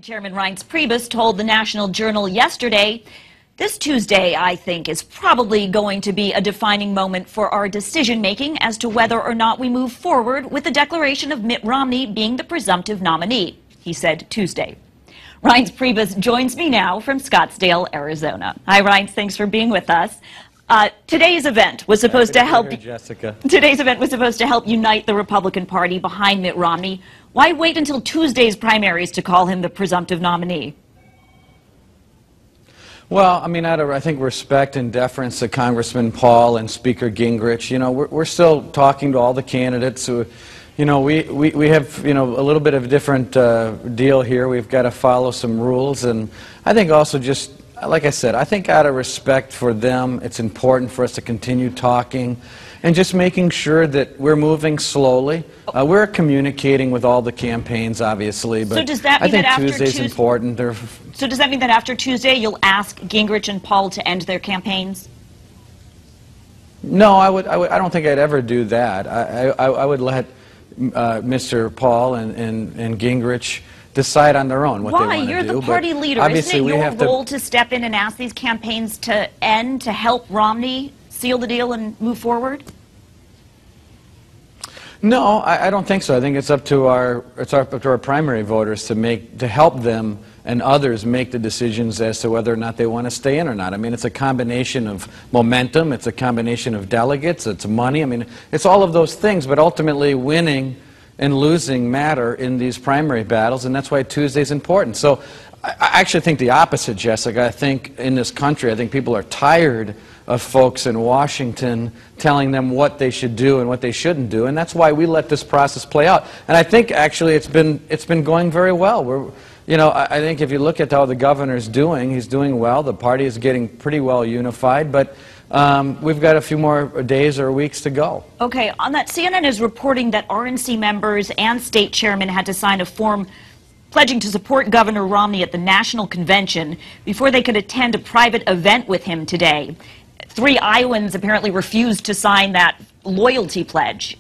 Chairman Reince Priebus told the National Journal yesterday, "This Tuesday, I think, is probably going to be a defining moment for our decision-making as to whether or not we move forward with the declaration of Mitt Romney being the presumptive nominee," he said Tuesday. Reince Priebus joins me now from Scottsdale, Arizona. Hi, Reince. Thanks for being with us. Today's event was supposed to help. Jessica. Today's event was supposed to help unite the Republican Party behind Mitt Romney. Why wait until Tuesday's primaries to call him the presumptive nominee? Well, I mean, out of, I think, respect and deference to Congressman Paul and Speaker Gingrich, we're still talking to all the candidates who, we have, a little bit of a different deal here. We've got to follow some rules, and I think also just, like I said, I think out of respect for them, it's important for us to continue talking and just making sure that we're moving slowly. We're communicating with all the campaigns, obviously, but so does that mean I think that Tuesday's important. So does that mean that after Tuesday you'll ask Gingrich and Paul to end their campaigns? No, I don't think I'd ever do that. I would let Mr. Paul and Gingrich decide on their own what they want to do. Why? You're the party leader. Isn't it your role to step in and ask these campaigns to end, to help Romney seal the deal and move forward? No, I don't think so. I think it's up to our primary voters to help them and others make the decisions as to whether or not they want to stay in or not. I mean, it's a combination of momentum, it's a combination of delegates, it's money. I mean, it's all of those things, but ultimately winning and losing matter in these primary battles, and that's why Tuesday's important. So I actually think the opposite, Jessica. I think in this country, I think people are tired of folks in Washington telling them what they should do and what they shouldn't do, and that's why we let this process play out. And I think actually it's been going very well. I think if you look at how the governor's doing, he's doing well. The party is getting pretty well unified, but we've got a few more days or weeks to go. Okay, on that, CNN is reporting that RNC members and state chairmen had to sign a form pledging to support Governor Romney at the national convention before they could attend a private event with him today. 3 Iowans apparently refused to sign that loyalty pledge.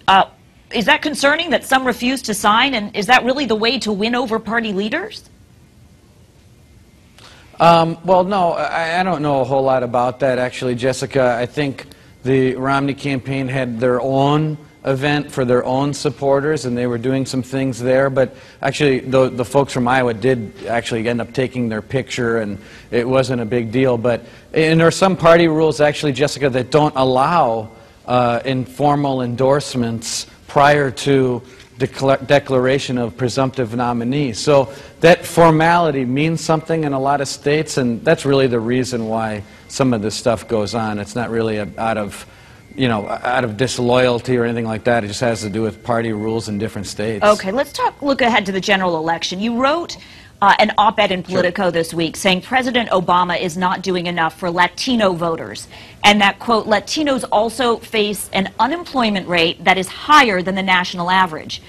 Is that concerning that some refused to sign, and is that really the way to win over party leaders? Well, no, I don't know a whole lot about that, actually, Jessica. I think the Romney campaign had their own event for their own supporters, and they were doing some things there, but actually the folks from Iowa did actually end up taking their picture, and it wasn't a big deal. And there are some party rules, actually, Jessica, that don't allow informal endorsements prior to declaration of presumptive nominees. So that formality means something in a lot of states, and that's really the reason why some of this stuff goes on. It's not really out of disloyalty or anything like that. It just has to do with party rules in different states. Okay, let's look ahead to the general election. You wrote an op-ed in Politico this week saying President Obama is not doing enough for Latino voters, and that, quote, Latinos also face an unemployment rate that is higher than the national average.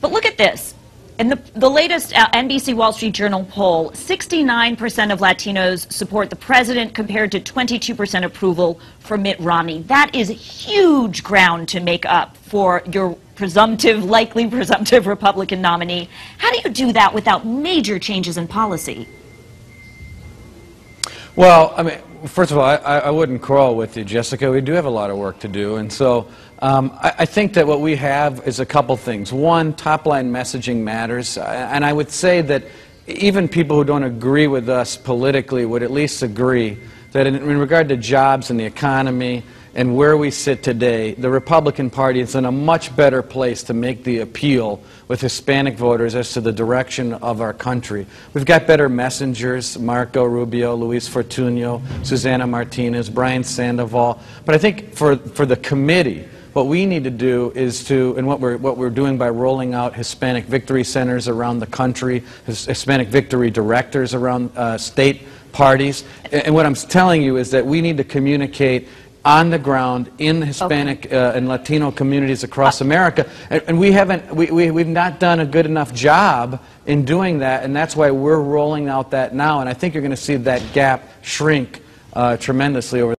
But look at this. In the latest NBC Wall Street Journal poll, 69% of Latinos support the president compared to 22% approval for Mitt Romney. That is huge ground to make up for your likely presumptive Republican nominee. How do you do that without major changes in policy? Well, I mean, first of all, I wouldn't quarrel with you, Jessica. We do have a lot of work to do, and so I think that what we have is a couple things. One, top-line messaging matters, and I would say that even people who don't agree with us politically would at least agree that in regard to jobs and the economy and where we sit today, the Republican Party is in a much better place to make the appeal with Hispanic voters as to the direction of our country. We've got better messengers, Marco Rubio, Luis Fortunio, Susana Martinez, Brian Sandoval. But I think for the committee, what we need to do is and what we're doing by rolling out Hispanic Victory Centers around the country, Hispanic Victory Directors around state parties. And what I'm telling you is that we need to communicate on the ground in Hispanic and Latino communities across America, and we've not done a good enough job in doing that, and that's why we're rolling out that now, and I think you're going to see that gap shrink tremendously over